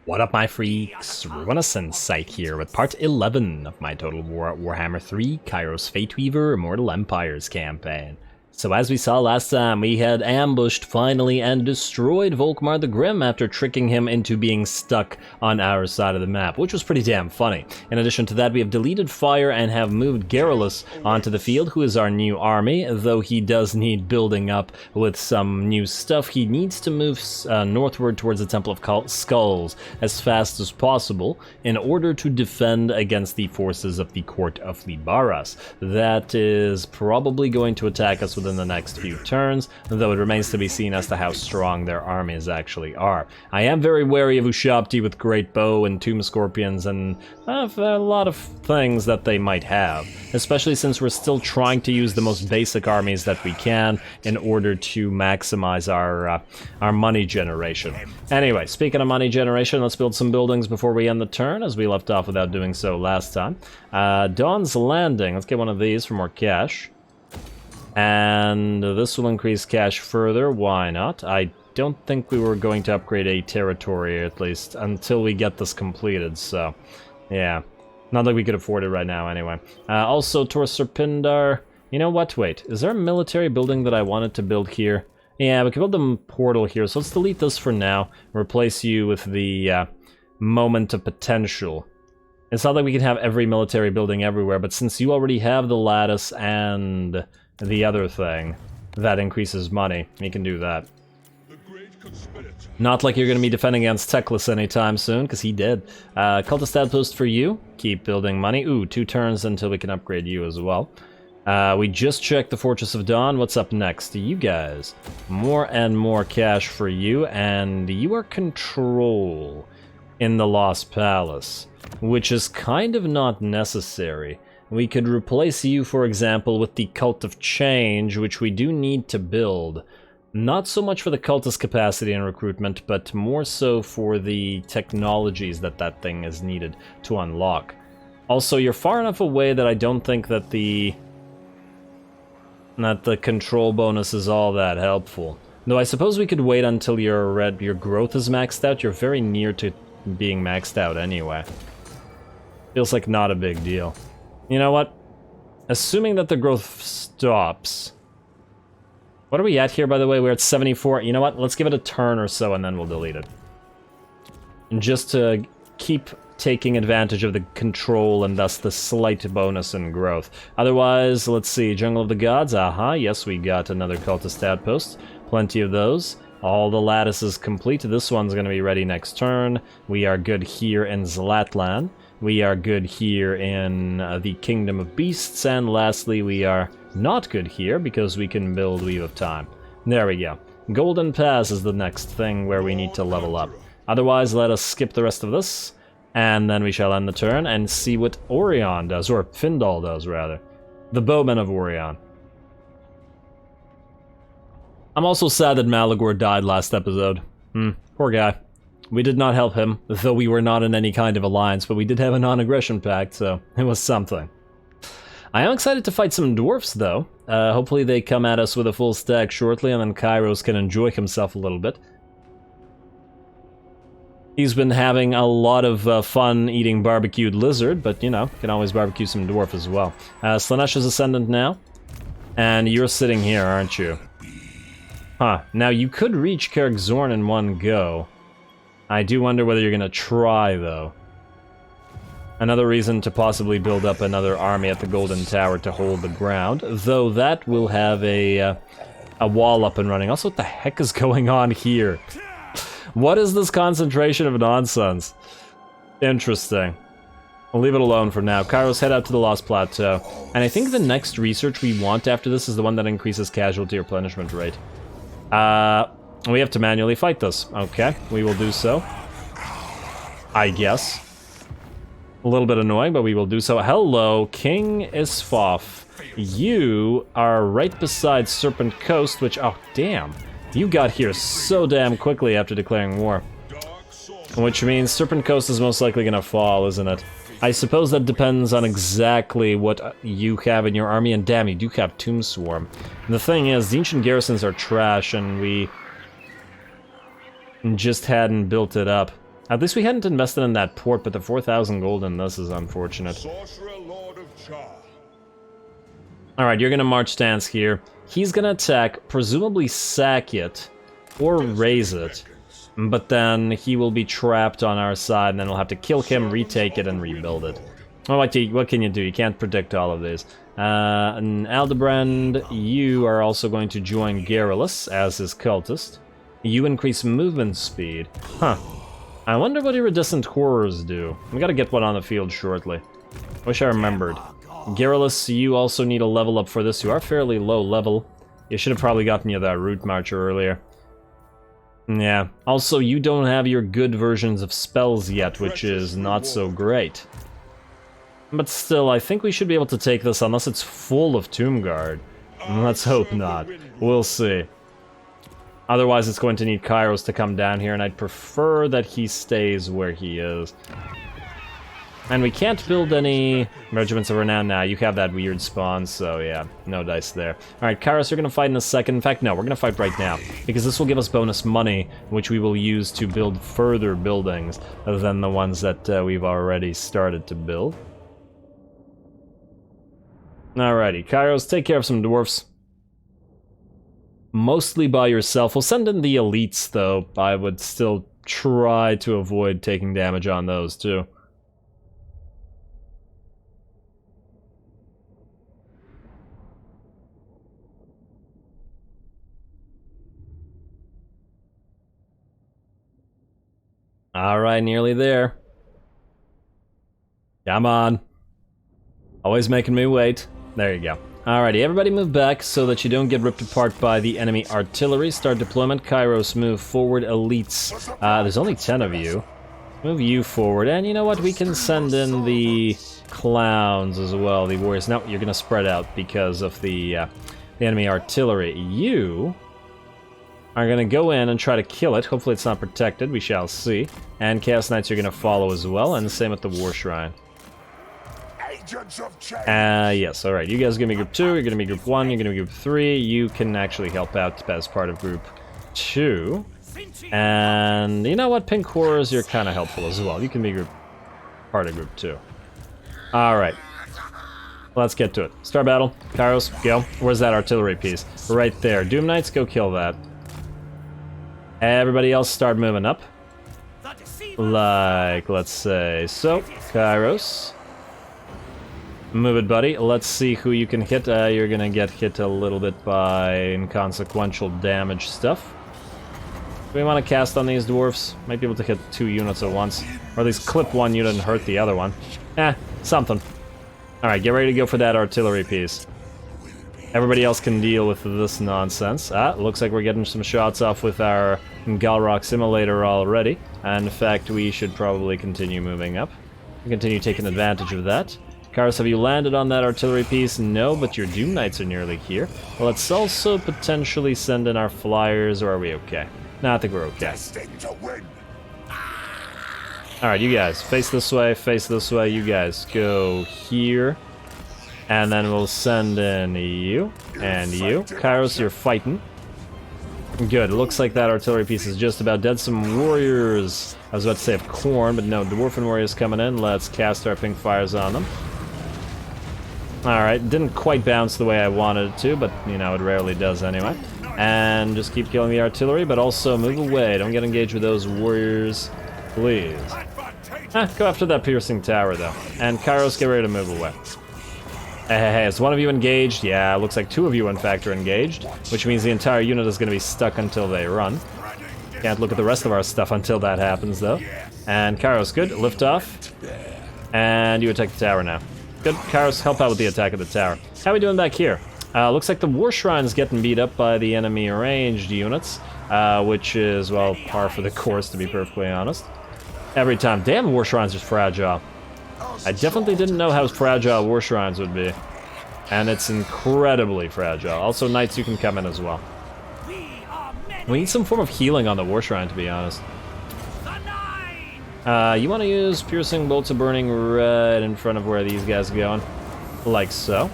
What up, my freaks? RuinusInsight here with part 11 of my Total Warhammer 3 Kairos Fateweaver Immortal Empires campaign. So as we saw last time, we had ambushed finally and destroyed Volkmar the Grim after tricking him into being stuck on our side of the map, which was pretty damn funny. In addition to that, we have deleted fire and have moved Garrulus onto the field, who is our new army. Though he does need building up with some new stuff, he needs to move northward towards the Temple of Skulls as fast as possible in order to defend against the forces of the Court of Libaras. That is probably going to attack us within the next few turns, though it remains to be seen as to how strong their armies actually are. I am very wary of Ushabti with Great Bow and Tomb Scorpions and a lot of things that they might have, especially since we're still trying to use the most basic armies that we can in order to maximize our money generation. Anyway, speaking of money generation, let's build some buildings before we end the turn, as we left off without doing so last time. Dawn's Landing, let's get one of these for more cash. And this will increase cash further, why not? I don't think we were going to upgrade a territory, at least, until we get this completed, so, yeah. Not like we could afford it right now, anyway. Also, Tor Serpindar, you know what, wait, is there a military building that I wanted to build here? Yeah, we can build the portal here, so let's delete this for now, replace you with the Moment of Potential. It's not like we can have every military building everywhere, but since you already have the lattice and the other thing that increases money, you can do that. Not like you're going to be defending against Teclis anytime soon, because he did. Cultist Outpost for you. Keep building money. Ooh, 2 turns until we can upgrade you as well. We just checked the Fortress of Dawn. What's up next? You guys. More and more cash for you, and you are control in the Lost Palace, which is kind of not necessary. We could replace you, for example, with the Cult of Change, which we do need to build. Not so much for the cultist capacity and recruitment, but more so for the technologies that thing is needed to unlock. Also, you're far enough away that I don't think that the control bonus is all that helpful. Though I suppose we could wait until your growth is maxed out. You're very near to being maxed out anyway. Feels like not a big deal. You know what? Assuming that the growth stops... What are we at here, by the way? We're at 74. You know what? Let's give it a turn or so, and then we'll delete it. And just to keep taking advantage of the control and thus the slight bonus in growth. Otherwise, let's see. Jungle of the Gods. Aha, yes, we got another cultist outpost. Plenty of those. All the lattices complete. This one's going to be ready next turn. We are good here in Zlatlan. We are good here in the Kingdom of Beasts, and lastly, we are not good here because we can build Weave of Time. There we go. Golden Pass is the next thing where we need to level up. Otherwise, let us skip the rest of this, and then we shall end the turn and see what Orion does, or Findal does, rather. The Bowman of Orion. I'm also sad that Malagor died last episode. Poor guy. We did not help him, though we were not in any kind of alliance, but we did have a non-aggression pact, so it was something. I am excited to fight some dwarfs, though. Hopefully they come at us with a full stack shortly, and then Kairos can enjoy himself a little bit. He's been having a lot of fun eating barbecued lizard, but, you know, can always barbecue some dwarf as well. Slaanesh Ascendant now, and you're sitting here, aren't you? Huh. Now, you could reach Kergzorn in one go. I do wonder whether you're going to try, though. Another reason to possibly build up another army at the Golden Tower to hold the ground, though that will have a wall up and running. Also, what the heck is going on here? What is this concentration of nonsense? Interesting. I'll leave it alone for now. Kairos, head out to the Lost Plateau. And I think the next research we want after this is the one that increases casualty replenishment rate. We have to manually fight this. Okay, we will do so. I guess. A little bit annoying, but we will do so. Hello, King Isfoff. You are right beside Serpent Coast, which... Oh, damn. You got here so damn quickly after declaring war. Which means Serpent Coast is most likely gonna fall, isn't it? I suppose that depends on exactly what you have in your army, and damn, you do have Tomb Swarm. And the thing is, the ancient garrisons are trash, and we just hadn't built it up. At least we hadn't invested in that port, but the 4,000 gold in this is unfortunate. Sorcerer Lord of Char. Alright, you're gonna march stance here. He's gonna attack, presumably sack it, or raise it. But then he will be trapped on our side, and then we'll have to kill him, retake it, and rebuild it. Well, what can you do? You can't predict all of these. And Aldebrand, you are also going to join Garrulus as his cultist. You increase movement speed. Huh. I wonder what iridescent horrors do. We gotta get one on the field shortly. Wish I remembered. Garrulus, you also need a level up for this. You are fairly low level. You should have probably gotten you that Root Marcher earlier. Yeah. Also, you don't have your good versions of spells yet, which is not so great. But still, I think we should be able to take this unless it's full of Tomb Guard. Let's hope not. We'll see. Otherwise, it's going to need Kairos to come down here, and I'd prefer that he stays where he is. And we can't build any Regiments of Renown now. You have that weird spawn, so yeah, no dice there. Alright, Kairos, you're gonna fight in a second. In fact, no, we're gonna fight right now, because this will give us bonus money, which we will use to build further buildings than the ones that we've already started to build. Alrighty, Kairos, take care of some dwarfs. Mostly by yourself. We'll send in the elites, though. I would still try to avoid taking damage on those, too. Alright, nearly there. Come on. Always making me wait. There you go. Alrighty, everybody move back so that you don't get ripped apart by the enemy artillery. Start deployment. Kairos, move forward. Elites. There's only 10 of you. Move you forward. And you know what? We can send in the clowns as well, the warriors. No, you're going to spread out because of the enemy artillery. You are going to go in and try to kill it. Hopefully it's not protected. We shall see. And Chaos Knights are going to follow as well. And the same with the War Shrine. Yes, alright. You guys are going to be group 2, you're going to be group 1, you're going to be group 3. You can actually help out as part of group 2. And you know what? Pink Horrors, you're kind of helpful as well. You can be part of group 2. Alright. Let's get to it. Start battle. Kairos, go. Where's that artillery piece? Right there. Doom Knights, go kill that. Everybody else start moving up. Like, let's say so. Kairos. Move it, buddy. Let's see who you can hit. You're gonna get hit a little bit by inconsequential damage stuff. Do we want to cast on these dwarfs? Might be able to hit 2 units at once. Or at least clip 1 unit and hurt the other one. Something. Alright, get ready to go for that artillery piece. Everybody else can deal with this nonsense. Looks like we're getting some shots off with our Galrock simulator already. And in fact, we should probably continue moving up. Continue taking advantage of that. Kairos, have you landed on that artillery piece? No, but your Doom Knights are nearly here. Well, let's also potentially send in our flyers, or are we okay? No, I think we're okay. Alright, you guys, face this way, you guys go here. And then we'll send in you, and you. Kairos, you're fighting. Good, it looks like that artillery piece is just about dead. Some warriors, I was about to say of Khorne, but no, Dwarfen warriors coming in. Let's cast our pink fires on them. Alright, didn't quite bounce the way I wanted it to, but, you know, it rarely does anyway. And just keep killing the artillery, but also move away. Don't get engaged with those warriors, please. Go after that piercing tower, though. And Kairos, get ready to move away. Hey, is one of you engaged? Yeah, looks like 2 of you, in fact, are engaged, which means the entire unit is going to be stuck until they run. Can't look at the rest of our stuff until that happens, though. And Kairos, good. Lift off. And you attack the tower now. Good. Kairos, help out with the attack of the tower. How are we doing back here? Looks like the War Shrine's getting beat up by the enemy ranged units, which is, well, par for the course, to be perfectly honest. Every time. Damn, War Shrines are fragile. I definitely didn't know how fragile War Shrines would be. And it's incredibly fragile. Also, Knights, you can come in as well. We need some form of healing on the War Shrine, to be honest. You want to use Piercing Bolts of Burning right in front of where these guys are going. Like so.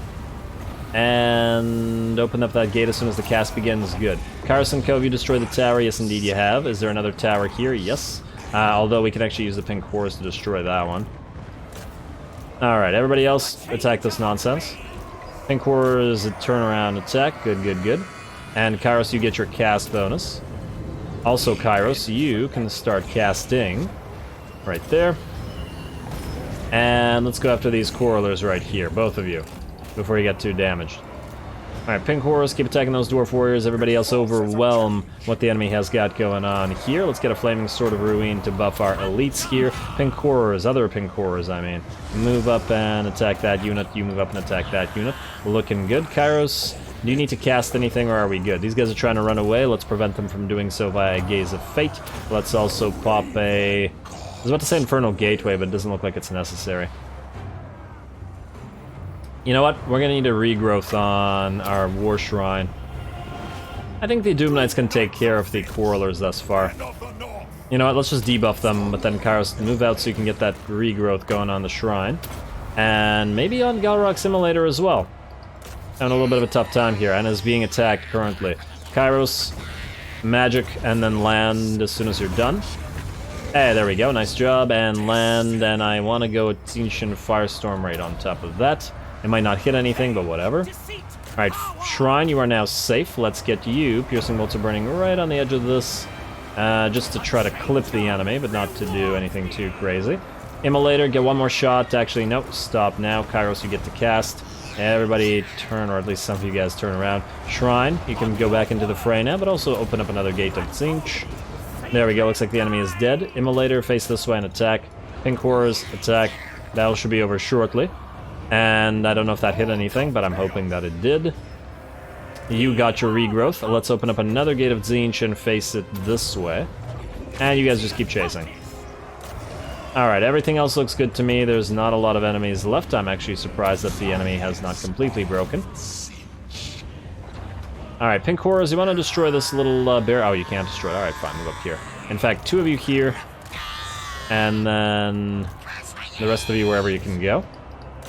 And open up that gate as soon as the cast begins. Good. Kairos and Co, have you destroyed the tower? Yes, indeed you have. Is there another tower here? Yes. Although we can actually use the pink horse to destroy that one. Alright, everybody else attack this nonsense. Pink horse, a turnaround attack. Good, good, good. And Kairos, you get your cast bonus. Also, Kairos, you can start casting. Right there. And let's go after these correlers right here, both of you, before you get too damaged. Alright, Pink Horse, keep attacking those Dwarf Warriors. Everybody else overwhelm what the enemy has got going on here. Let's get a Flaming Sword of Ruin to buff our elites here. Pink Horrors, other Pink Horrors, I mean. Move up and attack that unit. You move up and attack that unit. Looking good. Kairos, do you need to cast anything or are we good? These guys are trying to run away. Let's prevent them from doing so via Gaze of Fate. Let's also pop a... I was about to say Infernal Gateway, but it doesn't look like it's necessary. You know what? We're gonna need a regrowth on our War Shrine. I think the Doom Knights can take care of the Quarrelers thus far. You know what? Let's just debuff them, but then Kairos, move out so you can get that regrowth going on the Shrine. And maybe on Galrock's Immolator as well. Having a little bit of a tough time here, and is being attacked currently. Kairos, magic, and then land as soon as you're done. Hey, there we go, nice job, and land, and I want to go with Tzeentch and Firestorm right on top of that. It might not hit anything, but whatever. Alright, Shrine, you are now safe. Let's get you. Piercing bolts are burning right on the edge of this. Just to try to clip the enemy, but not to do anything too crazy. Immolator, get one more shot. Actually, nope, stop now. Kairos, you get to cast. Everybody turn, or at least some of you guys turn around. Shrine, you can go back into the fray now, but also open up another gate of Tzeentch. There we go, looks like the enemy is dead. Immolator, face this way and attack. Pink Horrors, attack. Battle should be over shortly. And I don't know if that hit anything, but I'm hoping that it did. You got your regrowth. Let's open up another gate of Tzeentch and face it this way. And you guys just keep chasing. Alright, everything else looks good to me. There's not a lot of enemies left. I'm actually surprised that the enemy has not completely broken. Alright, Pink Horrors, you want to destroy this little bear? Oh, you can't destroy it. Alright, fine, move up here. In fact, 2 of you here. And then the rest of you wherever you can go.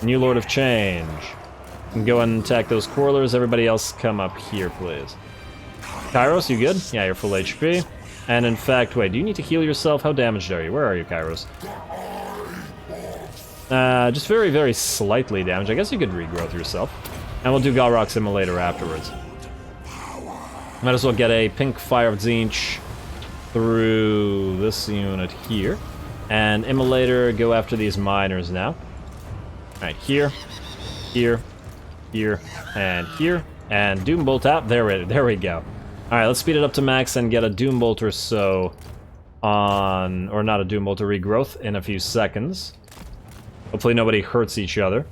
New Lord of Change. You can go and attack those Quarrelers. Everybody else come up here, please. Kairos, you good? Yeah, you're full HP. And in fact, wait, do you need to heal yourself? How damaged are you? Where are you, Kairos? Just very, very slightly damaged. I guess you could regrowth yourself. And we'll do Galrock's Immolator afterwards. Might as well get a Pink Fire of Tzeentch through this unit here. And Immolator, go after these miners now. Alright, here, here, here, and here. And Doom Bolt out. There we go. Alright, let's speed it up to max and get a Doom Bolt or so on... Or not a Doom Bolt, a regrowth in a few seconds. Hopefully nobody hurts each other.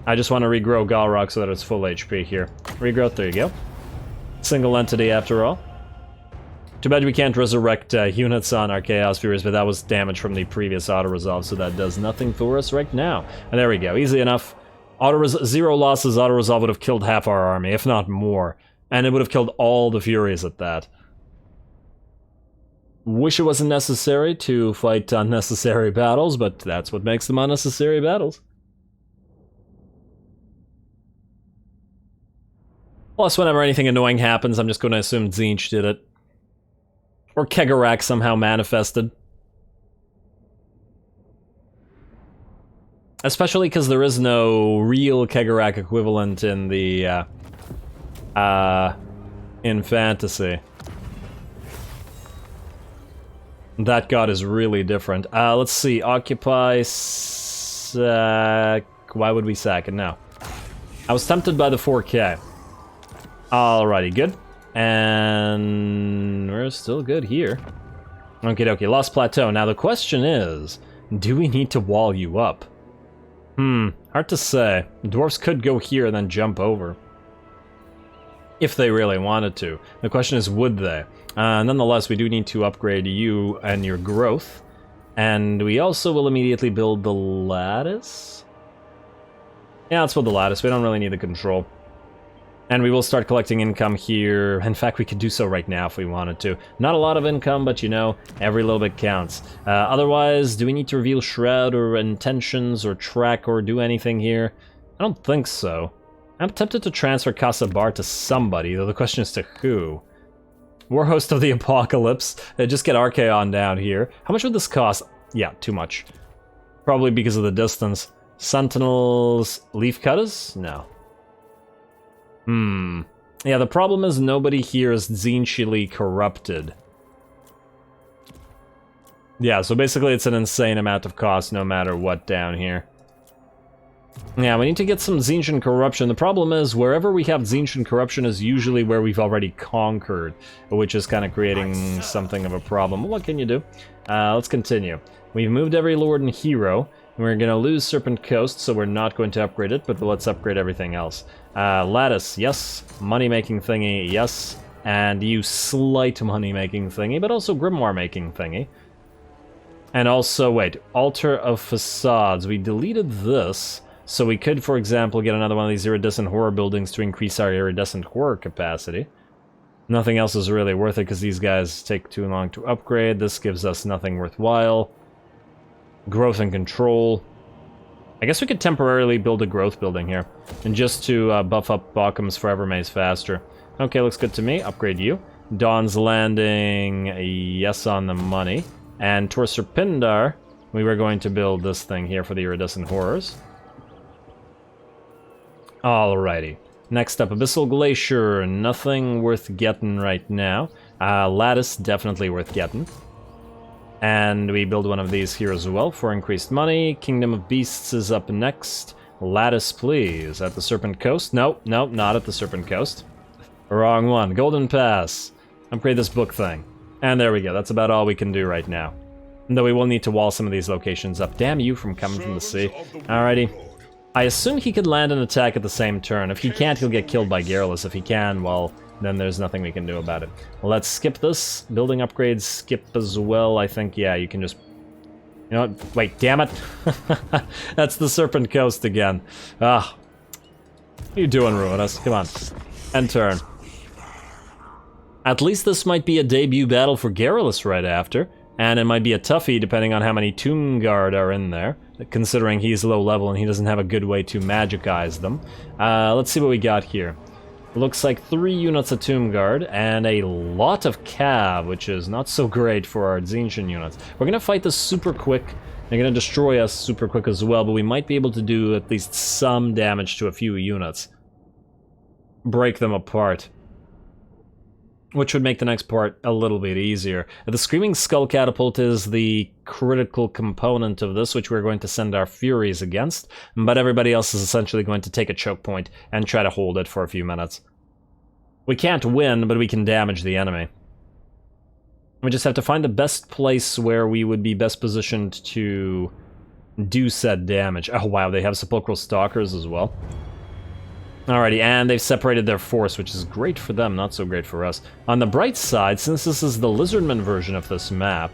I just want to regrow Galrock so that it's full HP here. Regrowth, there you go. Single entity after all. Too bad we can't resurrect units on our Chaos Furies, but that was damage from the previous auto-resolve, so that does nothing for us right now. And there we go, easy enough. Zero losses, auto-resolve would have killed half our army, if not more. And it would have killed all the Furies at that. Wish it wasn't necessary to fight unnecessary battles, but that's what makes them unnecessary battles. Plus, whenever anything annoying happens, I'm just going to assume Tzeentch did it. Or Kegarak somehow manifested. Especially because there is no real Kegarak equivalent in the, in fantasy. That god is really different. Let's see, occupy, sack... Why would we sack it now? I was tempted by the 4K. Alrighty, good. And we're still good here. Okie dokie, Lost Plateau. Now the question is, do we need to wall you up? Hard to say. Dwarves could go here and then jump over. If they really wanted to. The question is, would they? Nonetheless, we do need to upgrade you and your growth. And we also will immediately build the lattice? Yeah, let's build the lattice. We don't really need the control. And we will start collecting income here. In fact, we could do so right now if we wanted to. Not a lot of income, but you know, every little bit counts. Otherwise, do we need to reveal Shroud or Intentions or Track or do anything here? I don't think so. I'm tempted to transfer Casa Bar to somebody, though the question is to who. Warhost of the Apocalypse. Just get Archaon down here. How much would this cost? Yeah, too much. Probably because of the distance. Sentinels... Leaf Cutters? No. Yeah, the problem is nobody here is Tzeentchly corrupted. Yeah, so basically it's an insane amount of cost no matter what down here. Yeah, we need to get some Tzeentch corruption. The problem is, wherever we have Tzeentch corruption is usually where we've already conquered, which is kind of creating something of a problem. What can you do? Let's continue. We've moved every lord and hero. We're going to lose Serpent Coast, so we're not going to upgrade it, but let's upgrade everything else. Lattice, yes. Money-making thingy, yes. And you slight money-making thingy, but also grimoire-making thingy. And also, wait, Altar of Facades. We deleted this, so we could, for example, get another one of these iridescent horror buildings to increase our iridescent horror capacity. Nothing else is really worth it because these guys take too long to upgrade. This gives us nothing worthwhile. Growth and control. I guess we could temporarily build a growth building here. And just to buff up Bokham's Forever Maze faster. Okay, looks good to me. Upgrade you. Dawn's Landing, yes on the money. And Tor Serpindar, we were going to build this thing here for the iridescent horrors. Alrighty. Next up, Abyssal Glacier. Nothing worth getting right now. Lattice, definitely worth getting. And we build one of these here as well for increased money. Kingdom of Beasts is up next. Lattice, please. At the Serpent Coast? No, not at the Serpent Coast. Wrong one. Golden Pass. Upgrade this book thing. And there we go. That's about all we can do right now. Though we will need to wall some of these locations up. Damn you from coming from the sea. Alrighty. I assume he could land an attack at the same turn. If he can't, he'll get killed by Garrulus. If he can, well, then there's nothing we can do about it. Let's skip this. Building upgrades skip as well. I think, yeah, you can just... You know what? Wait, damn it. That's the Serpent Coast again. Ah. What are you doing, Ruinous? Come on. End turn. At least this might be a debut battle for Garrulus right after. And it might be a toughie depending on how many Tomb Guard are in there. Considering he's low level and he doesn't have a good way to magicize them. Let's see what we got here. Looks like 3 units of Tomb Guard and a lot of Cav, which is not so great for our Tzeentch units. We're gonna fight this super quick. They're gonna destroy us super quick as well, but we might be able to do at least some damage to a few units. Break them apart. Which would make the next part a little bit easier. The Screaming Skull Catapult is the critical component of this, which we're going to send our Furies against, but everybody else is essentially going to take a choke point and try to hold it for a few minutes. We can't win, but we can damage the enemy. We just have to find the best place where we would be best positioned to do said damage. Oh wow, they have Sepulchral Stalkers as well. Alrighty, and they've separated their force, which is great for them, not so great for us. On the bright side, since this is the Lizardman version of this map,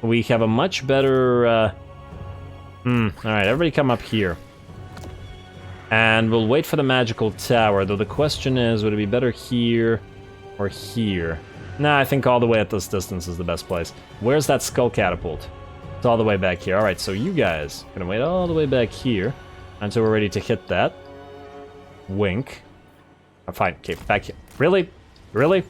we have a much better... Alright, everybody come up here. And we'll wait for the magical tower, though the question is, would it be better here or here? Nah, I think all the way at this distance is the best place. Where's that Skull Catapult? It's all the way back here. Alright, so you guys are gonna wait all the way back here until we're ready to hit that. Wink. Oh, fine, okay, back here. Really? Really?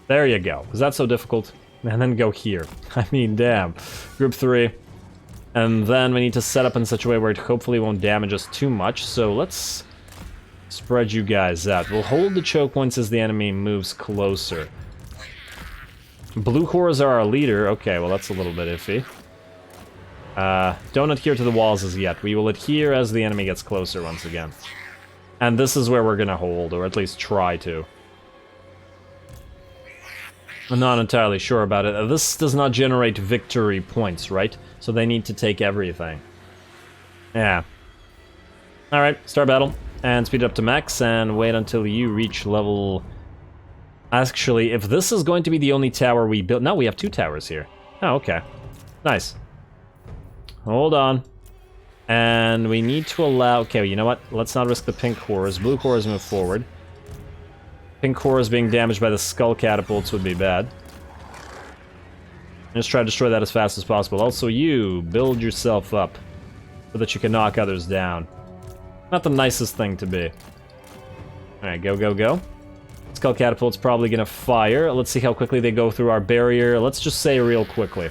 There you go. Was that so difficult? And then go here. I mean, damn. Group 3. And then we need to set up in such a way where it hopefully won't damage us too much, so let's spread you guys out. We'll hold the choke points as the enemy moves closer. Blue cores are our leader. Okay, well that's a little bit iffy. Don't adhere to the walls as yet. We will adhere as the enemy gets closer once again. And this is where we're gonna hold, or at least try to. I'm not entirely sure about it. This does not generate victory points, right? So they need to take everything. Yeah. Alright, start battle. And speed it up to max, and wait until you reach level... Actually, if this is going to be the only tower we build... No, we have 2 towers here. Oh, okay. Nice. Hold on. And we need to allow... Okay, you know what? Let's not risk the pink cores. Blue cores move forward. Pink cores being damaged by the skull catapults would be bad. Just try to destroy that as fast as possible. Also, you build yourself up so that you can knock others down. Not the nicest thing to be. Alright, go, go, go. Let's Skull Catapult's probably gonna fire. Let's see how quickly they go through our barrier. Let's just say real quickly.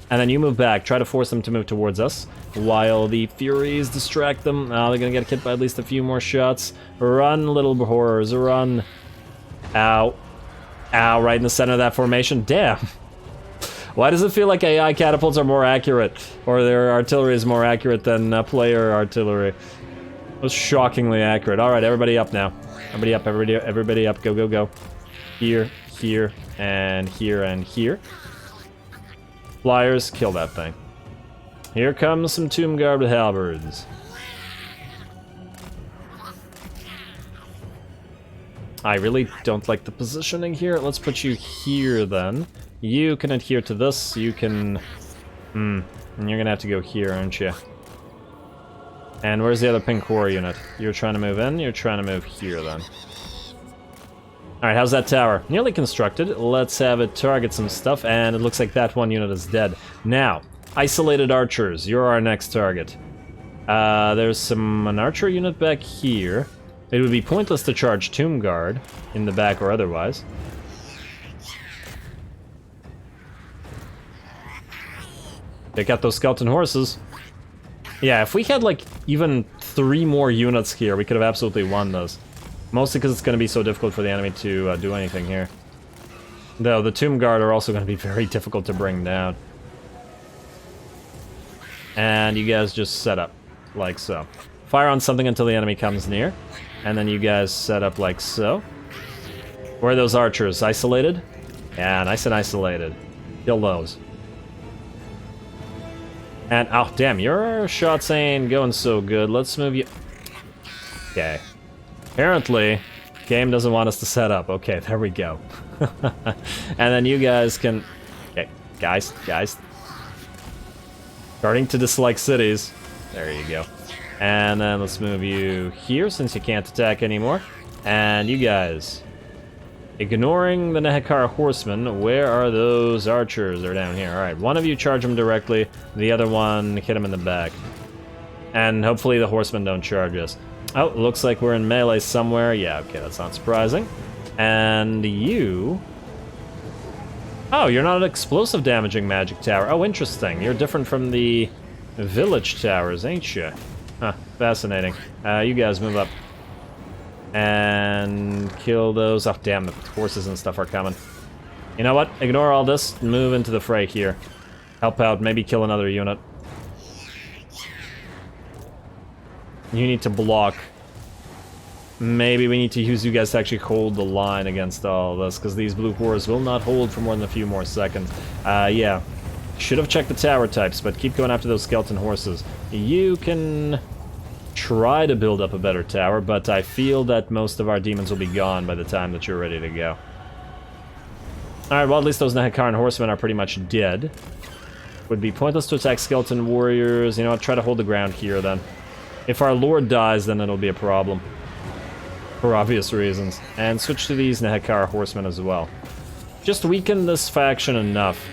And then you move back. Try to force them to move towards us while the Furies distract them. Oh, they're gonna get hit by at least a few more shots. Run, little horrors, run. Ow. Ow, right in the center of that formation. Damn. Why does it feel like AI catapults are more accurate? Or their artillery is more accurate than player artillery? It was shockingly accurate. Alright, everybody up now. Everybody up, everybody up. Go, go, go. Here, here, and here, and here. Flyers, kill that thing. Here comes some Tomb Guard with halberds. I really don't like the positioning here. Let's put you here then. You can adhere to this. You can... and you're gonna have to go here, aren't you? And where's the other pink war unit? You're trying to move in? You're trying to move here then. Alright, how's that tower? Nearly constructed. Let's have it target some stuff, and it looks like that one unit is dead. Now, isolated archers. You're our next target. There's an archer unit back here. It would be pointless to charge Tomb Guard in the back or otherwise. Pick out those skeleton horses. Yeah, if we had like even 3 more units here, we could have absolutely won this. Mostly because it's going to be so difficult for the enemy to do anything here. Though the Tomb Guard are also going to be very difficult to bring down. And you guys just set up like so. Fire on something until the enemy comes near. And then you guys set up like so. Where are those archers? Isolated? Yeah, nice and isolated. Kill those. And, oh damn, your shots ain't going so good. Let's move you... Okay. Apparently, game doesn't want us to set up. Okay, there we go. And then you guys can... Okay, guys. Starting to dislike cities. There you go. And then let's move you here since you can't attack anymore. And you guys... Ignoring the Nehekara horsemen, where are those archers? They're down here. Alright, one of you charge them directly, the other one hit him in the back. And hopefully the horsemen don't charge us. Oh, looks like we're in melee somewhere. Yeah, okay, that's not surprising. And you... Oh, you're not an explosive damaging magic tower. Oh, interesting. You're different from the village towers, ain't you? Huh, fascinating. You guys move up. And kill those. Oh, damn, the horses and stuff are coming. You know what? Ignore all this. Move into the fray here. Help out. Maybe kill another unit. You need to block. Maybe we need to use you guys to actually hold the line against all of this, because these blue horrors will not hold for more than a few more seconds. Yeah. Should have checked the tower types, but keep going after those skeleton horses. You can... try to build up a better tower, but I feel that most of our demons will be gone by the time that you're ready to go. Alright, well at least those Nehekaran horsemen are pretty much dead. Would be pointless to attack skeleton warriors. You know what, try to hold the ground here then. If our lord dies, then it'll be a problem. For obvious reasons. And switch to these Nehekara horsemen as well. Just weaken this faction enough.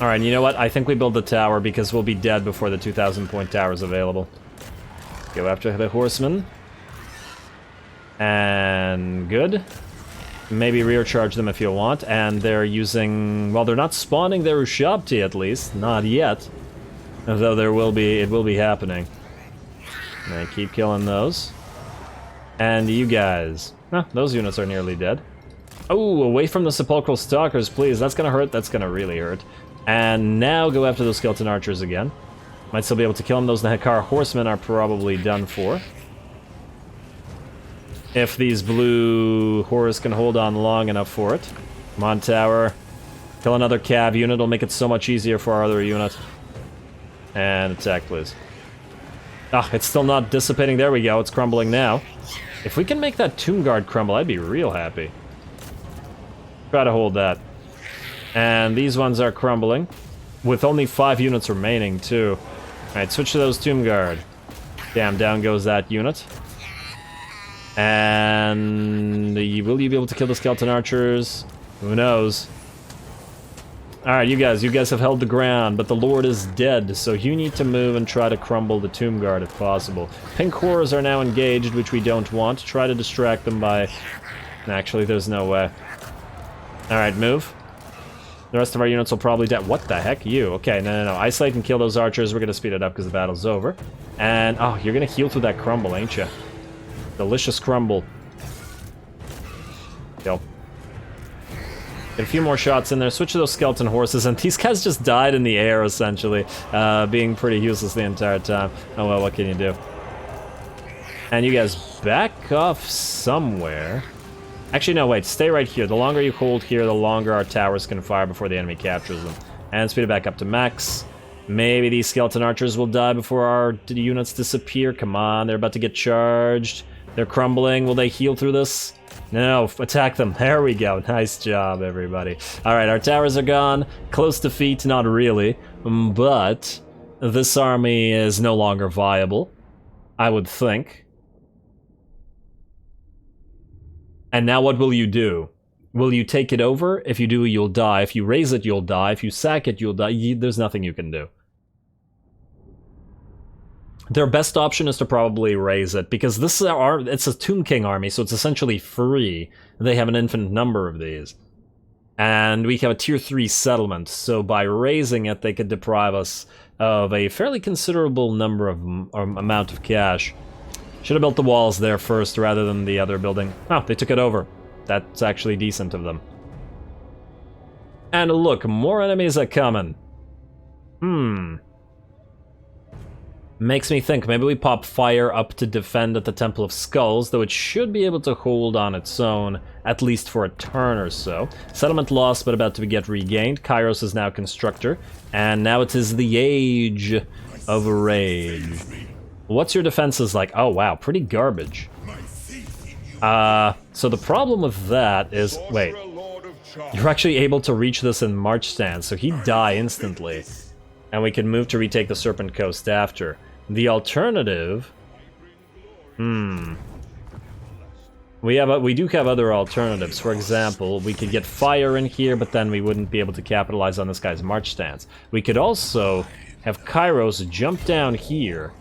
Alright, you know what? I think we build the tower because we'll be dead before the 2,000 point tower is available. Go after the horsemen. And good. Maybe rear charge them if you want. And they're using... well, they're not spawning their Ushabti at least. Not yet. Though there will be... it will be happening. And keep killing those. And you guys... huh, those units are nearly dead. Oh, away from the Sepulchral Stalkers, please. That's gonna hurt. That's gonna really hurt. And now go after those skeleton archers again. Might still be able to kill them. Those Nehekar horsemen are probably done for. If these blue horrors can hold on long enough for it. Come on, tower. Kill another cav unit. It'll make it so much easier for our other unit. And attack, please. Ah, it's still not dissipating. There we go. It's crumbling now. If we can make that Tomb Guard crumble, I'd be real happy. Try to hold that. And these ones are crumbling. With only 5 units remaining, too. Alright, switch to those Tomb Guard. Damn, down goes that unit. And... will you be able to kill the skeleton archers? Who knows? Alright, you guys have held the ground, but the Lord is dead, so you need to move and try to crumble the Tomb Guard if possible. Pink Horrors are now engaged, which we don't want. Try to distract them by... Actually, there's no way. Alright, move. The rest of our units will probably die. What the heck? You. Okay, no. Isolate and kill those archers. We're gonna speed it up because the battle's over. And, oh, you're gonna heal through that crumble, ain't you? Delicious crumble. Kill. Get a few more shots in there. Switch to those skeleton horses, and these guys just died in the air, essentially. Being pretty useless the entire time. Oh well, what can you do? And you guys back off somewhere. Actually, no, wait. Stay right here. The longer you hold here, the longer our towers can fire before the enemy captures them. And speed it back up to max. Maybe these skeleton archers will die before our units disappear. Come on, they're about to get charged. They're crumbling. Will they heal through this? No, attack them. There we go. Nice job, everybody. Alright, our towers are gone. Close defeat, not really. But this army is no longer viable, I would think. And now what will you do? Will you take it over? If you do, you'll die. If you raise it, you'll die. If you sack it, you'll die. There's nothing you can do. Their best option is to probably raise it, because this is it's a Tomb King army, so it's essentially free. They have an infinite number of these. And we have a tier 3 settlement, so by raising it, they could deprive us of a fairly considerable number of amount of cash. Should have built the walls there first rather than the other building. Oh, they took it over. That's actually decent of them. And look, more enemies are coming. Makes me think, maybe we pop fire up to defend at the Temple of Skulls, though it should be able to hold on its own, at least for a turn or so. Settlement lost, but about to get regained. Kairos is now Constructor, and now it is the Age of Rage. What's your defenses like? Oh wow, pretty garbage. So the problem with that is, wait, you're actually able to reach this in March stance, so he'd die instantly. And we can move to retake the Serpent Coast after. The alternative... We do have other alternatives. For example, we could get fire in here, but then we wouldn't be able to capitalize on this guy's march stance. We could also have Kairos jump down here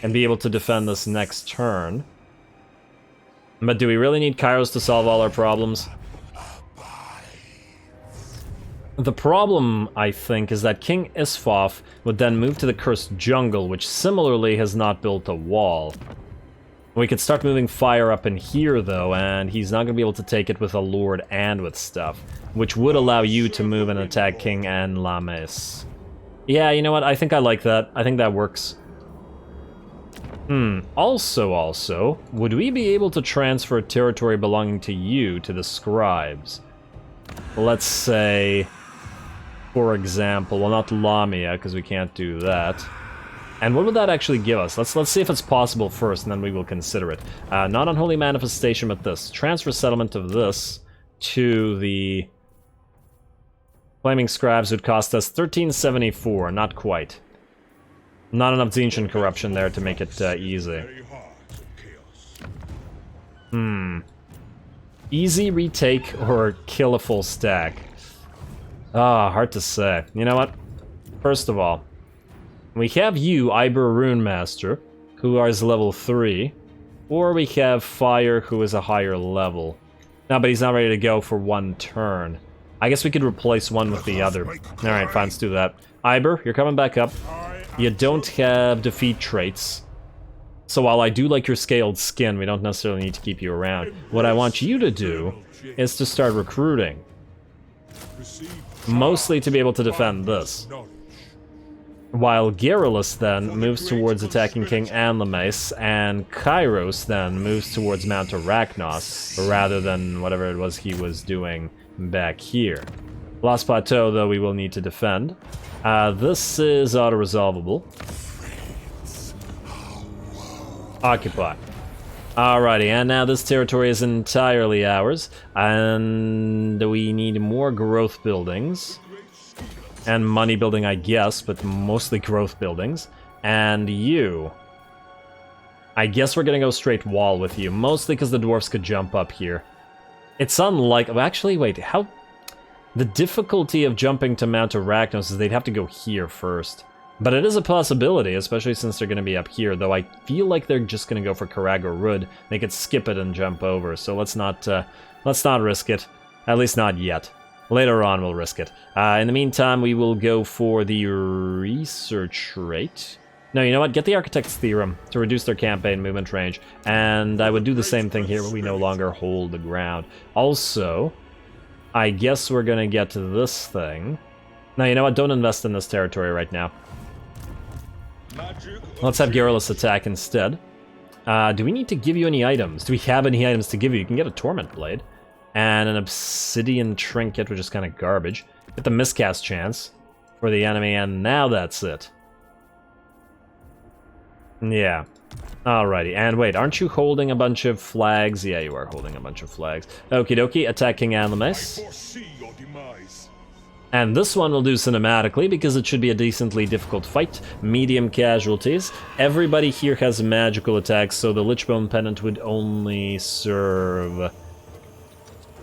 and be able to defend this next turn. But do we really need Kairos to solve all our problems? The problem, I think, is that King Isfoff would then move to the Cursed Jungle, which similarly has not built a wall. We could start moving fire up in here, though, and he's not going to be able to take it with a Lord and with stuff, which would allow you to move and attack King and Lames. Yeah, you know what? I think I like that. I think that works. Also, would we be able to transfer territory belonging to you to the Scribes? Let's say, for example, well, not Lamia, because we can't do that. And what would that actually give us? Let's see if it's possible first, and then we will consider it. Not Unholy Manifestation, but this. Transfer settlement of this to the Flaming Scribes would cost us 1374, not quite. Not enough Tzeentch corruption there to make it easy. Easy retake or kill a full stack? Hard to say. You know what? First of all, we have you, Iber Runemaster, who is level 3, or we have Fire, who is a higher level. No, but he's not ready to go for one turn. I guess we could replace one with the other. Alright, fine, let's do that. Iber, you're coming back up. You don't have defeat traits. So while I do like your scaled skin, we don't necessarily need to keep you around. What I want you to do is to start recruiting. Mostly to be able to defend this. While Garrulus then moves towards attacking King Anlames, and Kairos then moves towards Mount Arachnos, rather than whatever it was he was doing back here. Lost Plateau, though, we will need to defend. This is auto-resolvable. Occupy. Alrighty, and now this territory is entirely ours, and we need more growth buildings. And money building, I guess, but mostly growth buildings. And you. I guess we're gonna go straight wall with you, mostly because the dwarves could jump up here. It's unlike... Actually, wait, how... The difficulty of jumping to Mount Arachnos is they'd have to go here first. But it is a possibility, especially since they're going to be up here, though I feel like they're just going to go for Karago Rud. They could skip it and jump over, so let's not risk it. At least not yet. Later on we'll risk it. In the meantime, we will go for the research rate. No, you know what? Get the Architect's Theorem to reduce their campaign movement range. And I would do the same thing here, but we no longer hold the ground. Also, I guess we're going to get to this thing. No, you know what? Don't invest in this territory right now. Let's have Garrulous attack instead. Do we need to give you any items? Do we have any items to give you? You can get a Torment Blade. And an Obsidian Trinket, which is kind of garbage. Get the miscast chance for the enemy, and now that's it. Yeah. Alrighty, and wait, aren't you holding a bunch of flags? Yeah, you are holding a bunch of flags. Okie dokie, attack King Animus. And this one will do cinematically, because it should be a decently difficult fight. Medium casualties. Everybody here has magical attacks, so the Lichbone Pendant would only serve...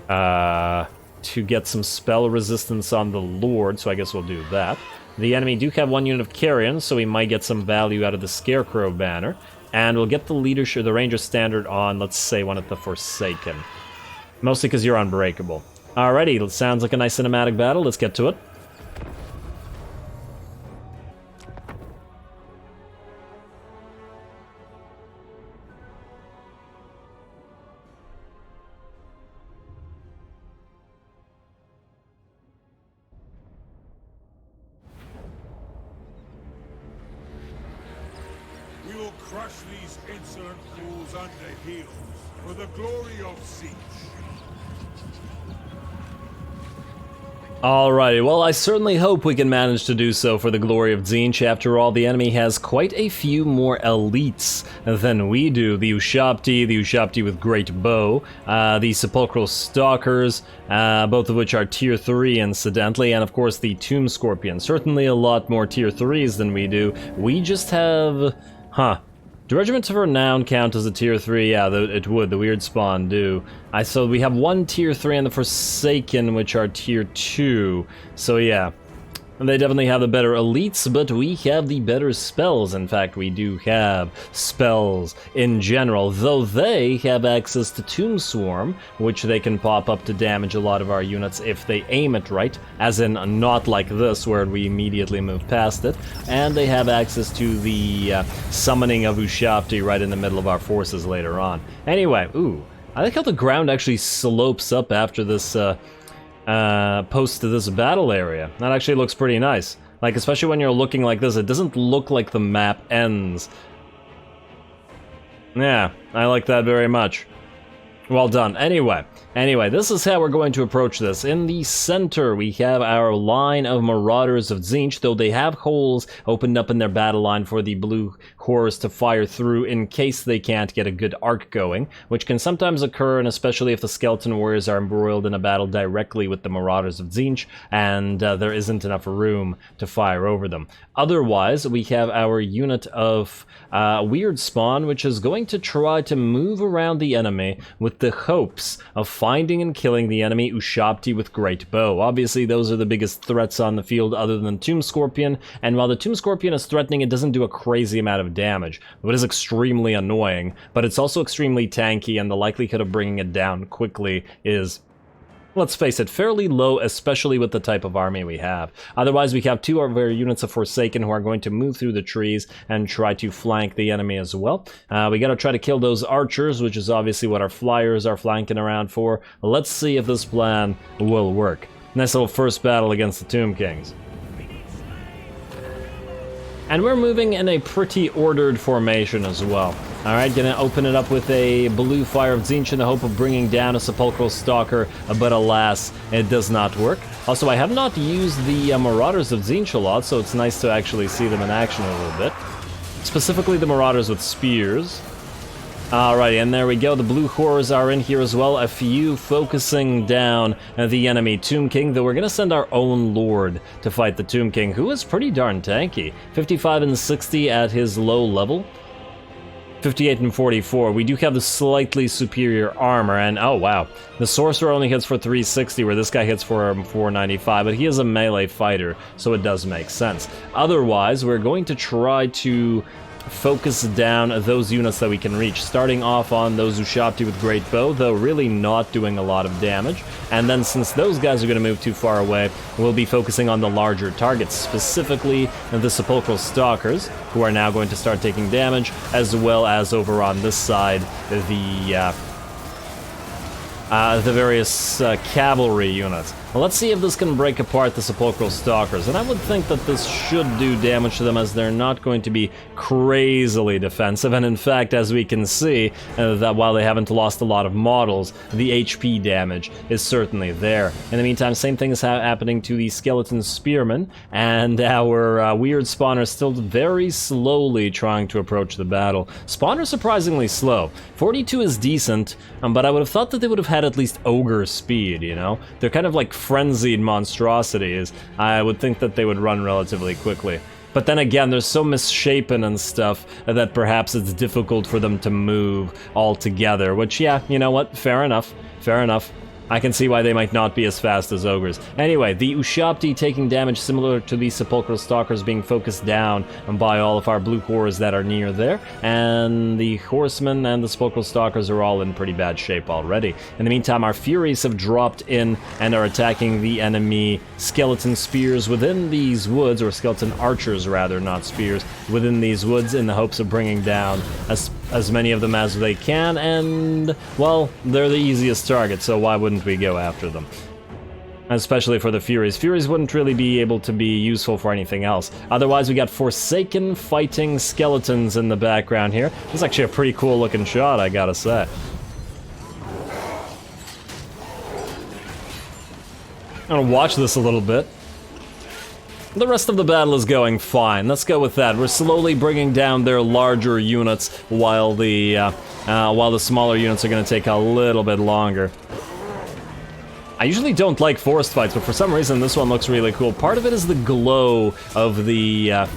to get some spell resistance on the Lord, so I guess we'll do that. The enemy do have one unit of Carrion, so we might get some value out of the Scarecrow banner. And we'll get the leadership, the Ranger Standard on, let's say, one of the Forsaken. Mostly because you're unbreakable. Alrighty, it sounds like a nice cinematic battle, let's get to it. We will crush these insolent fools under heels for the glory of Tzeentch. Alrighty, well, I certainly hope we can manage to do so for the glory of Tzeentch. After all, the enemy has quite a few more elites than we do. The Ushabti with Great Bow, the Sepulchral Stalkers, both of which are Tier 3 incidentally, and of course the Tomb Scorpion. Certainly a lot more Tier 3s than we do. We just have... Do Regiments of Renown count as a Tier 3? Yeah, it would. The Weird Spawn do. So we have one Tier 3 and the Forsaken, which are Tier 2. So yeah, they definitely have the better elites, but we have the better spells. In fact, we do have spells in general, though they have access to Tomb Swarm, which they can pop up to damage a lot of our units if they aim it right, as in not like this, where we immediately move past it. And they have access to the summoning of Ushabti right in the middle of our forces later on. Anyway, ooh, I like how the ground actually slopes up after this post to this battle area. That actually looks pretty nice. Like, especially when you're looking like this, it doesn't look like the map ends. Yeah, I like that very much. Well done. Anyway, this is how we're going to approach this. In the center, we have our line of Marauders of Tzeentch, though they have holes opened up in their battle line for the blue horrors to fire through in case they can't get a good arc going, which can sometimes occur, and especially if the Skeleton Warriors are embroiled in a battle directly with the Marauders of Tzeentch, and there isn't enough room to fire over them. Otherwise, we have our unit of Weird Spawn, which is going to try to move around the enemy with the hopes of finding and killing the enemy Ushabti with Great Bow. Obviously, those are the biggest threats on the field other than Tomb Scorpion, and while the Tomb Scorpion is threatening, it doesn't do a crazy amount of damage. It is extremely annoying, but it's also extremely tanky, and the likelihood of bringing it down quickly is, let's face it, fairly low, especially with the type of army we have. Otherwise, we have two of our units of Forsaken who are going to move through the trees and try to flank the enemy as well. We gotta try to kill those archers, which is obviously what our flyers are flanking around for. Let's see if this plan will work. Nice little first battle against the Tomb Kings. And we're moving in a pretty ordered formation as well. Alright, gonna open it up with a blue Fire of Tzeentch in the hope of bringing down a Sepulchral Stalker, but alas, it does not work. Also, I have not used the Marauders of Tzeentch a lot, so it's nice to actually see them in action a little bit. Specifically the Marauders with spears. Alrighty, and there we go, the blue horrors are in here as well, a few focusing down the enemy Tomb King, though we're gonna send our own Lord to fight the Tomb King, who is pretty darn tanky. 55 and 60 at his low level. 58 and 44. We do have the slightly superior armor, and oh wow, the sorcerer only hits for 360, where this guy hits for 495, but he is a melee fighter, so it does make sense. Otherwise, we're going to try to focus down those units that we can reach, starting off on those Ushabti with Great Bow, though really not doing a lot of damage. And then since those guys are going to move too far away, we'll be focusing on the larger targets, specifically the Sepulchral Stalkers, who are now going to start taking damage, as well as over on this side, the various cavalry units. Well, let's see if this can break apart the Sepulchral Stalkers, and I would think that this should do damage to them, as they're not going to be crazily defensive, and in fact, as we can see, that while they haven't lost a lot of models, the HP damage is certainly there. In the meantime, same thing is happening to the Skeleton Spearmen, and our weird spawner is still very slowly trying to approach the battle. Spawner surprisingly slow. 42 is decent, but I would have thought that they would have had at least ogre speed, you know? They're kind of like frenzied monstrosities. I would think that they would run relatively quickly. But then again, they're so misshapen and stuff that perhaps it's difficult for them to move altogether, which, yeah, you know what? Fair enough. Fair enough. I can see why they might not be as fast as ogres. Anyway, the Ushabti taking damage similar to the Sepulchral Stalkers being focused down by all of our blue horrors that are near there, and the Horsemen and the Sepulchral Stalkers are all in pretty bad shape already. In the meantime, our Furies have dropped in and are attacking the enemy Skeleton Spears within these woods, or Skeleton Archers rather, not Spears, within these woods, in the hopes of bringing down as many of them as they can, and, well, they're the easiest target, so why wouldn't we go after them? Especially for the Furies. Furies wouldn't really be able to be useful for anything else. Otherwise, we got Forsaken fighting skeletons in the background here. This is actually a pretty cool looking shot, I gotta say. I'm gonna watch this a little bit. The rest of the battle is going fine. Let's go with that. We're slowly bringing down their larger units, while the smaller units are going to take a little bit longer. I usually don't like forest fights, but for some reason this one looks really cool. Part of it is the glow of the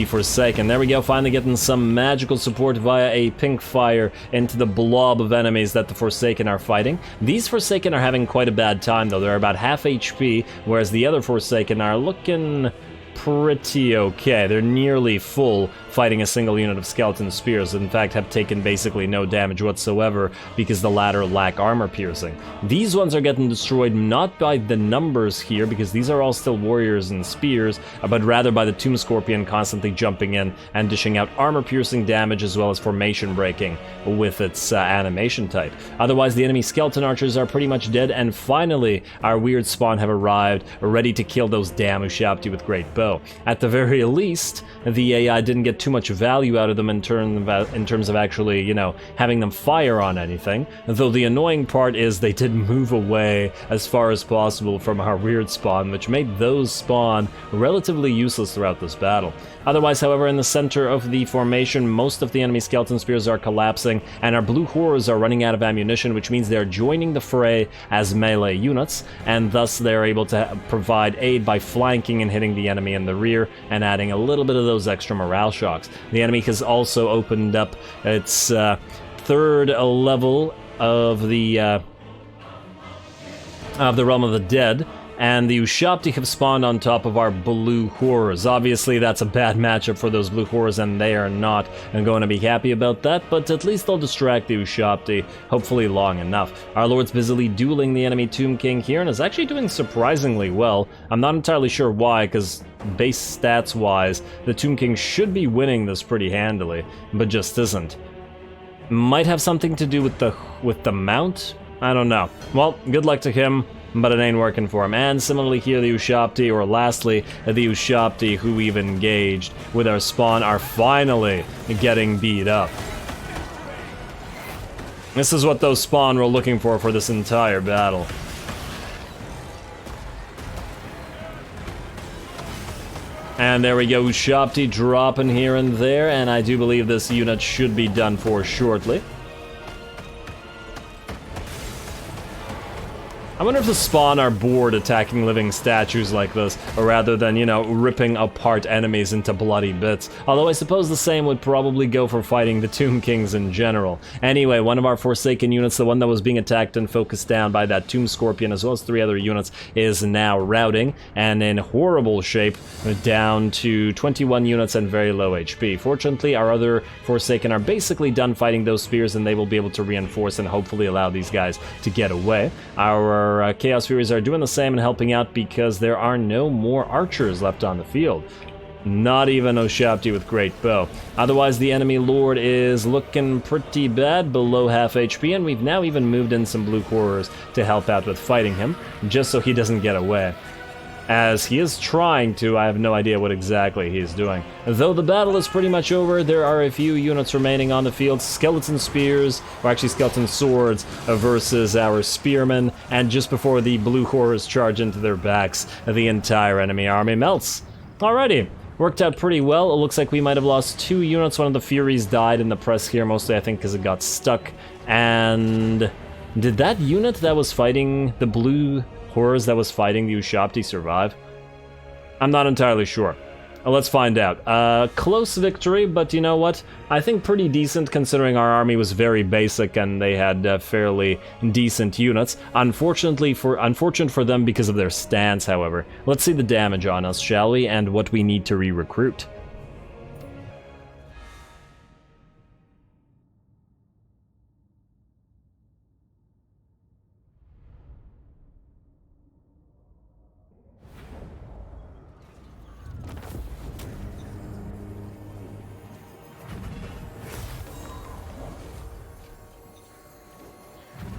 Forsaken. There we go, finally getting some magical support via a pink fire into the blob of enemies that the Forsaken are fighting. These Forsaken are having quite a bad time, though. They're about half HP, whereas the other Forsaken are looking pretty okay. They're nearly full, fighting a single unit of Skeleton Spears. In fact, have taken basically no damage whatsoever because the latter lack armor piercing. These ones are getting destroyed not by the numbers here, because these are all still warriors and spears, but rather by the Tomb Scorpion constantly jumping in and dishing out armor piercing damage, as well as formation breaking with its animation type. Otherwise, the enemy Skeleton Archers are pretty much dead, and finally, our weird spawn have arrived, ready to kill those damn Ushabti with Great Bow. At the very least, the AI didn't get too much value out of them in terms of actually, you know, having them fire on anything, though the annoying part is they did move away as far as possible from our weird spawn, which made those spawn relatively useless throughout this battle. Otherwise, however, in the center of the formation, most of the enemy Skeleton Spears are collapsing, and our blue horrors are running out of ammunition, which means they're joining the fray as melee units, and thus they're able to provide aid by flanking and hitting the enemy in the rear, and adding a little bit of those extra morale shocks. The enemy has also opened up its third level of the Realm of the Dead, and the Ushabti have spawned on top of our blue horrors. Obviously, that's a bad matchup for those blue horrors, and they are not going to be happy about that, but at least they'll distract the Ushabti, hopefully long enough. Our lord's busily dueling the enemy Tomb King here, and is actually doing surprisingly well. I'm not entirely sure why, because base stats-wise, the Tomb King should be winning this pretty handily, but just isn't. Might have something to do with the mount? I don't know. Well, good luck to him, but it ain't working for him. And similarly here, the Ushabti, or lastly, the Ushabti who we've engaged with our spawn, are finally getting beat up. This is what those spawn were looking for this entire battle. And there we go, Ushabti dropping here and there, and I do believe this unit should be done for shortly. I wonder if the spawn are bored attacking living statues like this, or rather than, you know, ripping apart enemies into bloody bits. Although I suppose the same would probably go for fighting the Tomb Kings in general. Anyway, one of our Forsaken units, the one that was being attacked and focused down by that Tomb Scorpion, as well as 3 other units, is now routing, and in horrible shape, down to 21 units and very low HP. Fortunately, our other Forsaken are basically done fighting those spears, and they will be able to reinforce and hopefully allow these guys to get away. Our Chaos Furies are doing the same and helping out because there are no more archers left on the field. Not even Oshapti with Great Bow. Otherwise, the enemy Lord is looking pretty bad, below half HP, and we've now even moved in some Blue Horrors to help out with fighting him, just so he doesn't get away. As he is trying to, I have no idea what exactly he's doing. Though the battle is pretty much over, there are a few units remaining on the field. Skeleton spears, or actually skeleton swords, versus our spearmen. And just before the Blue Horrors charge into their backs, the entire enemy army melts. Alrighty, worked out pretty well. It looks like we might have lost 2 units. One of the Furies died in the press here, mostly I think because it got stuck. And did that unit that was fighting the Blue Horrors that was fighting the Ushapti survive? I'm not entirely sure. Let's find out. Close victory, but you know what? I think pretty decent considering our army was very basic and they had fairly decent units. Unfortunate for them because of their stance, however. Let's see the damage on us, shall we? And what we need to re-recruit.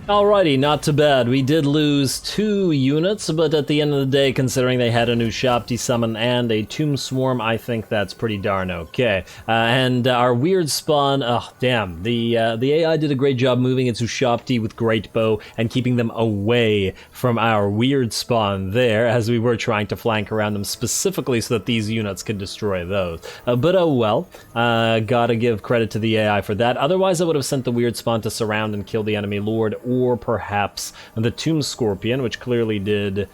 Alrighty, not too bad. We did lose 2 units, but at the end of the day, considering they had a new Ushapti summon and a Tomb Swarm, I think that's pretty darn okay. And our weird spawn, oh damn, the AI did a great job moving its Ushapti with Great Bow and keeping them away from our weird spawn there, as we were trying to flank around them specifically so that these units could destroy those. But oh well, gotta give credit to the AI for that. Otherwise, I would have sent the weird spawn to surround and kill the enemy Lord, or perhaps the Tomb Scorpion, which clearly did,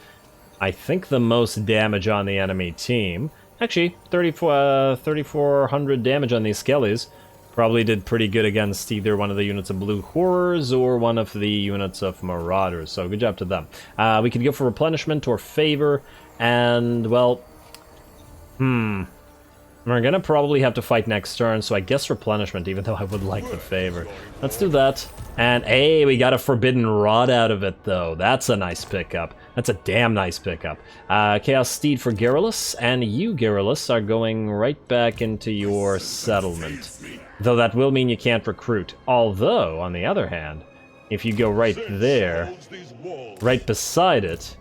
I think, the most damage on the enemy team. Actually, 3,400 damage on these Skellies. Probably did pretty good against either one of the units of Blue Horrors or one of the units of Marauders, so good job to them. We could go for Replenishment or Favor, and, well, we're gonna probably have to fight next turn, so I guess Replenishment, even though I would like the Favor. Let's do that. And hey, we got a Forbidden Rod out of it, though. That's a nice pickup. That's a damn nice pickup. Chaos Steed for Garrulus, and you, Garrulus, are going right back into your settlement. Though that will mean you can't recruit. Although, on the other hand, if you go right there, right beside it,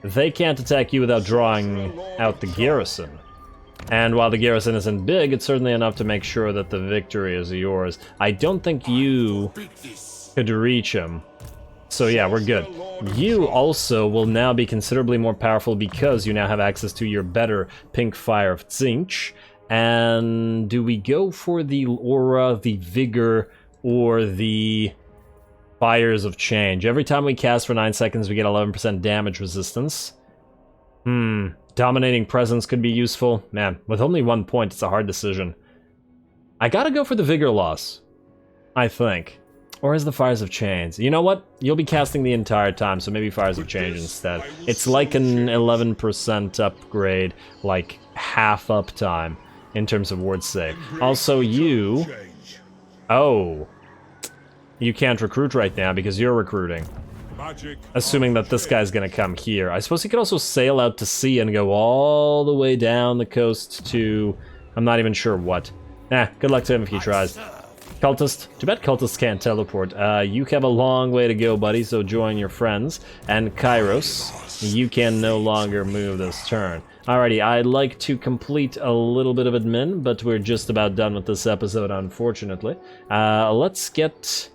they can't attack you without drawing out the garrison. And while the garrison isn't big, it's certainly enough to make sure that the victory is yours. I don't think you could reach him. So yeah, we're good. You also will now be considerably more powerful because you now have access to your better Pink Fire of Tzeentch. And do we go for the Aura, the Vigor, or the Fires of Change? Every time we cast for 9 seconds, we get 11% damage resistance. Dominating Presence could be useful. Man, with only 1 point, it's a hard decision. I gotta go for the Vigor loss, I think. Or is the Fires of Change? You know what? You'll be casting the entire time, so maybe Fires of Change instead. It's like an 11% upgrade, like half uptime in terms of ward save. Also, you... Oh. You can't recruit right now because you're recruiting. Assuming that this guy's gonna come here. I suppose he could also sail out to sea and go all the way down the coast to... I'm not even sure what. Good luck to him if he tries. Cultist. Too bad Cultists can't teleport. You have a long way to go, buddy, so join your friends. And Kairos, you can no longer move this turn. Alrighty, I'd like to complete a little bit of admin, but we're just about done with this episode, unfortunately. Let's get...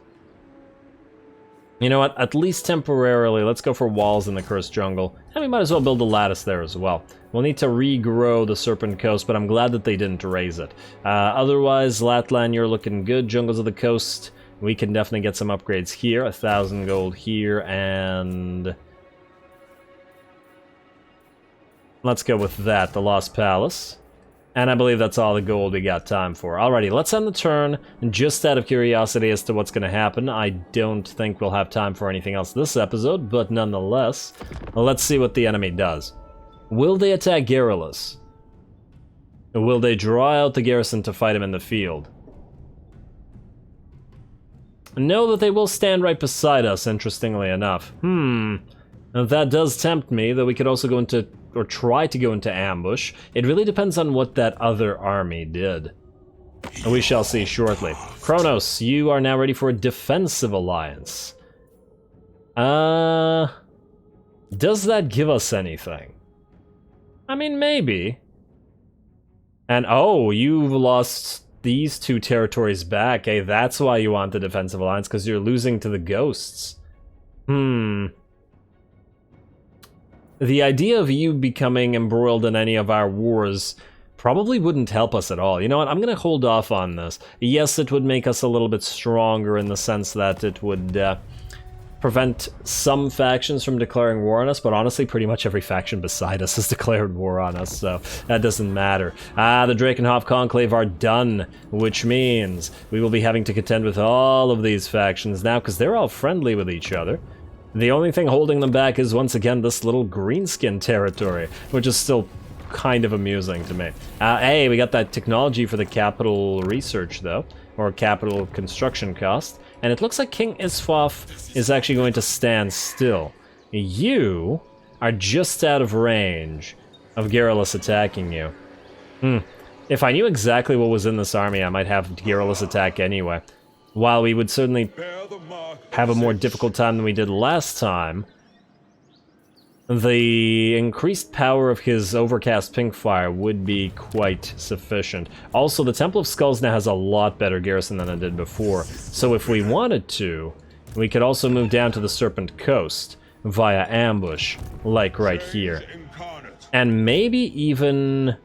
You know what, at least temporarily, let's go for walls in the Cursed Jungle. And we might as well build a lattice there as well. We'll need to regrow the Serpent Coast, but I'm glad that they didn't raise it. Otherwise, Latlan, you're looking good. Jungles of the Coast, we can definitely get some upgrades here. 1,000 gold here, and let's go with that, the Lost Palace. And I believe that's all the gold we got time for. Alrighty, let's end the turn. Just out of curiosity as to what's going to happen, I don't think we'll have time for anything else this episode, but nonetheless, let's see what the enemy does. Will they attack Garrulus? Will they draw out the garrison to fight him in the field? Know that they will stand right beside us, interestingly enough. That does tempt me, though we could also go into, or try to go into ambush. It really depends on what that other army did. We shall see shortly. Kronos, you are now ready for a defensive alliance. Does that give us anything? I mean, maybe. And oh, you've lost these 2 territories back. Hey, that's why you want the defensive alliance, because you're losing to the ghosts. The idea of you becoming embroiled in any of our wars probably wouldn't help us at all. You know what, I'm gonna hold off on this. Yes, it would make us a little bit stronger in the sense that it would prevent some factions from declaring war on us, but honestly, pretty much every faction beside us has declared war on us, so that doesn't matter. The Drakenhof Conclave are done, which means we will be having to contend with all of these factions now, because they're all friendly with each other. The only thing holding them back is, once again, this little greenskin territory, which is still kind of amusing to me. Hey, we got that technology for the capital research, though, or capital construction cost, and it looks like King Isfaf is actually going to stand still. You are just out of range of Garrulus attacking you. If I knew exactly what was in this army, I might have Garrulus attack anyway. While we would certainly have a more difficult time than we did last time, the increased power of his Overcast Pinkfire would be quite sufficient. Also, the Temple of Skulls now has a lot better garrison than it did before, so if we wanted to, we could also move down to the Serpent Coast via ambush, like right here. And maybe even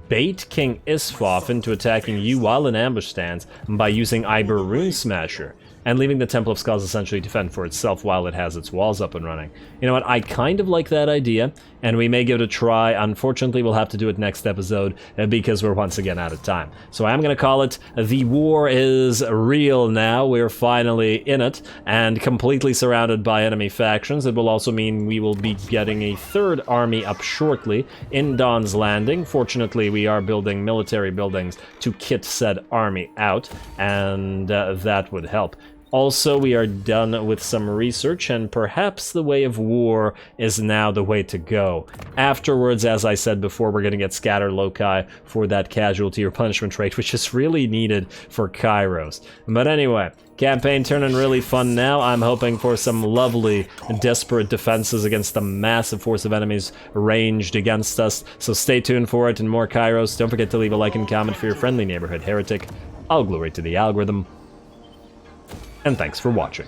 bait King Isfaf into attacking you while in ambush stance by using Iber Rune Smasher, and leaving the Temple of Skulls essentially to fend for itself while it has its walls up and running. You know what, I kind of like that idea, and we may give it a try. Unfortunately, we'll have to do it next episode, because we're once again out of time. So I'm gonna call it, the war is real now. We're finally in it, and completely surrounded by enemy factions. It will also mean we will be getting a 3rd army up shortly in Dawn's Landing. Fortunately, we are building military buildings to kit said army out, and that would help. Also, we are done with some research, and perhaps the way of war is now the way to go. Afterwards, as I said before, we're going to get scatter loci for that casualty or punishment rate, which is really needed for Kairos. But anyway, campaign turning really fun now. I'm hoping for some lovely, desperate defenses against the massive force of enemies ranged against us. So stay tuned for it and more Kairos. Don't forget to leave a like and comment for your friendly neighborhood heretic. All glory to the algorithm. And thanks for watching.